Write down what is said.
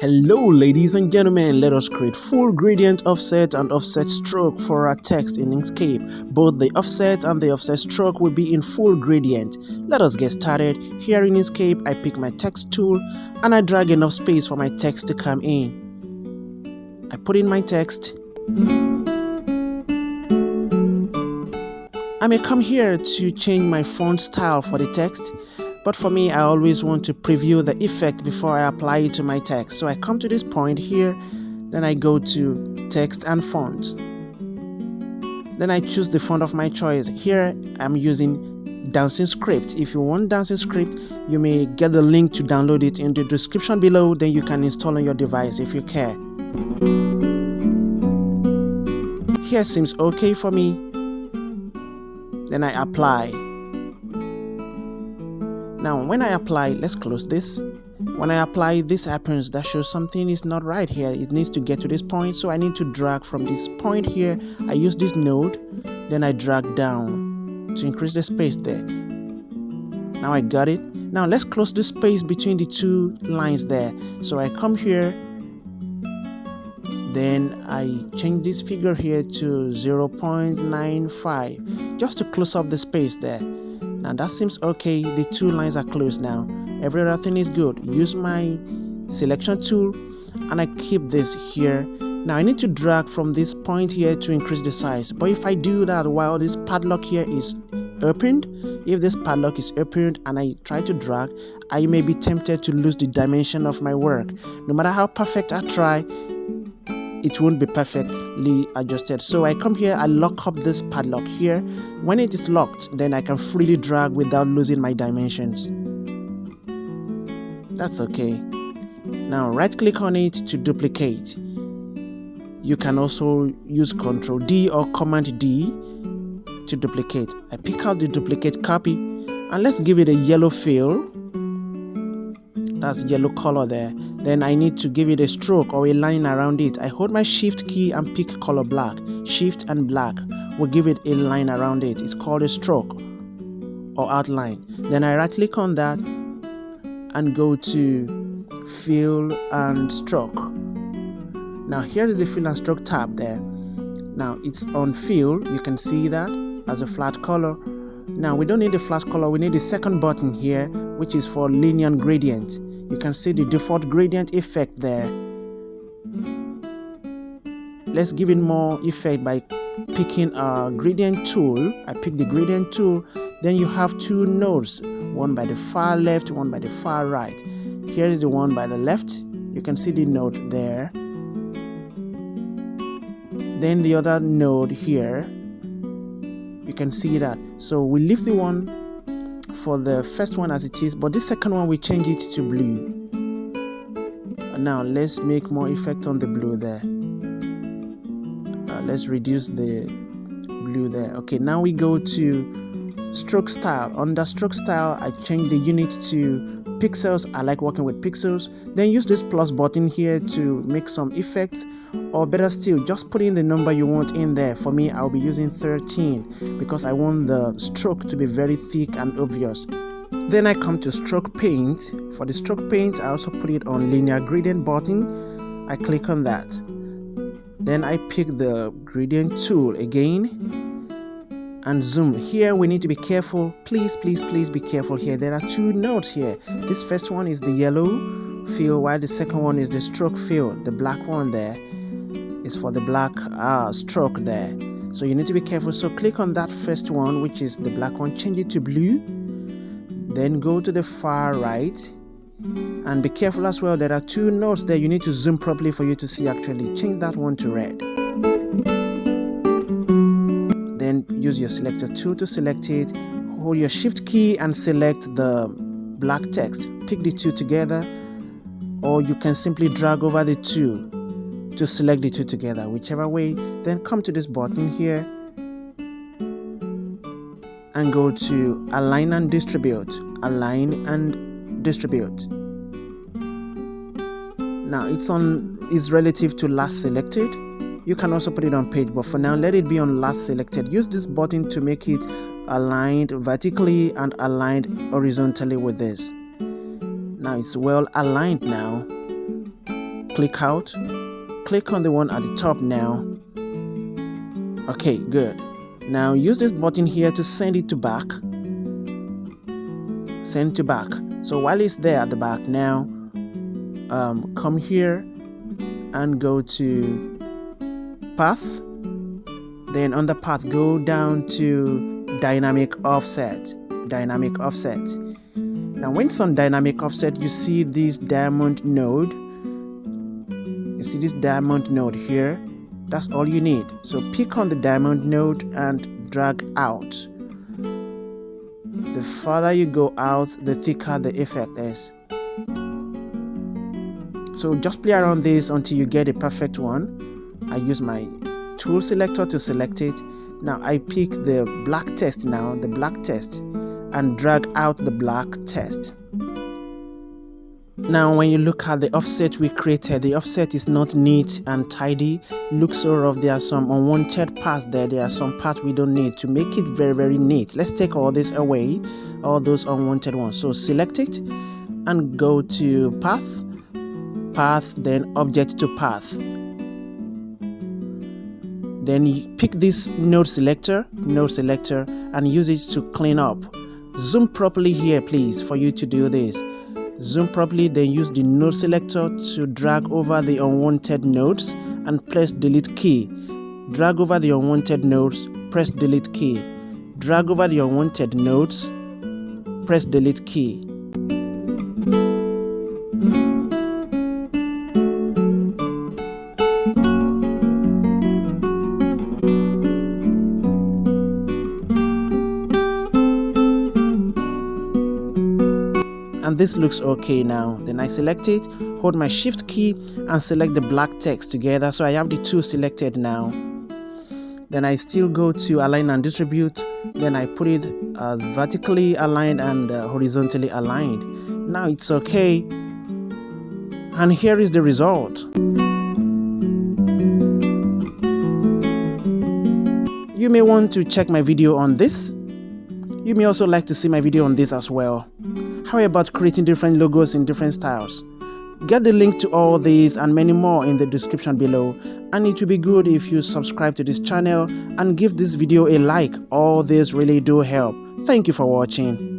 Hello ladies and gentlemen, let us create full gradient offset and offset stroke for our text in Inkscape. Both the offset and the offset stroke will be in full gradient. Let us get started. Here in Inkscape, I pick my text tool and I drag enough space for my text to come in. I put in my text. I may come here to change my font style for the text. But for me, I always want to preview the effect before I apply it to my text. So I come to this point here, then I go to text and font. Then I choose the font of my choice. Here I'm using Dancing Script. If you want Dancing Script, you may get the link to download it in the description below. Then you can install on your device if you care. Here seems okay for me. Then I apply. Now, when I apply, let's close this. When I apply, this happens. That shows something is not right here. It needs to get to this point. So I need to drag from this point here. I use this node. Then I drag down to increase the space there. Now I got it. Now let's close the space between the two lines there. So I come here. Then I change this figure here to 0.95 just to close up the space there. Now that seems okay. The two lines are closed now. Every other thing is good. Use my selection tool and I keep this here. Now I need to drag from this point here to increase the size. But if I do that while this padlock here is opened, if this padlock is opened and I try to drag, I may be tempted to lose the dimension of my work. No matter how perfect I try, it won't be perfectly adjusted. So I come here, I lock up this padlock here. When it is locked, then I can freely drag without losing my dimensions. That's okay. Now right click on it to duplicate. You can also use Ctrl D or Command D to duplicate. I pick out the duplicate copy and let's give it a yellow fill. That's yellow color there. Then I need to give it a stroke or a line around it. I hold my shift key and pick color black. Shift and black will give it a line around it. It's called a stroke or outline. Then I right click on that and go to fill and stroke. Now here is the fill and stroke tab there. Now it's on fill. You can see that as a flat color. Now we don't need a flat color. We need the second button here, which is for linear gradient. You can see the default gradient effect there. Let's give it more effect by picking a gradient tool. I pick the gradient tool. Then you have two nodes, one by the far left, one by the far right. Here is the one by the left. You can see the node there. Then the other node here. You can see that. So we leave the one for the first one as it is, but this second one we change it to blue. Now let's make more effect on the blue there. Let's reduce the blue there. Okay, now we go to stroke style. Under stroke style, I change the unit to pixels. I like working with pixels. Then use this plus button here to make some effects, or better still, just put in the number you want in there. For me, I'll be using 13 because I want the stroke to be very thick and obvious. Then I come to stroke paint. For the stroke paint, I also put it on linear gradient button. I click on that. Then I pick the gradient tool again and zoom. Here we need to be careful. Please be careful here. There are two nodes here. This first one is the yellow fill, while the second one is the stroke fill. The black one there is for the black stroke there. So you need to be careful. So click on that first one, which is the black one, change it to blue. Then go to the far right and be careful as well. There are two nodes there. You need to zoom properly for you to see actually. Change that one to red. Then use your selector tool to select it. Hold your shift key and select the black text. Pick the two together, or you can simply drag over the two to select the two together, whichever way. Then come to this button here and go to align and distribute. Align and distribute. Now it's relative to last selected. You can also put it on page, but for now let it be on last selected. Use this button to make it aligned vertically and aligned horizontally with this. Now it's well aligned now. click out. Click on the one at the top now. Okay, good. Now use this button here to send it to back. Send to back. So while it's there at the back now, come here and go to path. Then under path, go down to dynamic offset. Dynamic offset. Now when it's on dynamic offset, you see this diamond node. You see this diamond node here. That's all you need. So pick on the diamond node and drag out. The farther you go out, the thicker the effect is. So just play around this until you get a perfect one. I use my tool selector to select it. Now I pick the black text now, the black text, and drag out the black text. Now when you look at the offset we created, the offset is not neat and tidy. Looks so rough. There are some unwanted parts there. There are some parts we don't need. To make it very neat, let's take all this away, all those unwanted ones. So select it and go to path, then object to path. Then you pick this node selector and use it to clean up. Zoom properly here please for you to do this. Zoom properly, then use the node selector to drag over the unwanted nodes and press delete key. Drag over the unwanted nodes, press delete key. Drag over the unwanted nodes, press delete key. And this looks okay now. Then I select it, hold my shift key and select the black text together. So I have the two selected now. Then I still go to align and distribute. Then I put it vertically aligned and horizontally aligned. Now it's okay. And here is the result. You may want to check my video on this. You may also like to see my video on this as well. How about creating different logos in different styles? Get the link to all these and many more in the description below, and it will be good if you subscribe to this channel and give this video a like. All this really do help. Thank you for watching.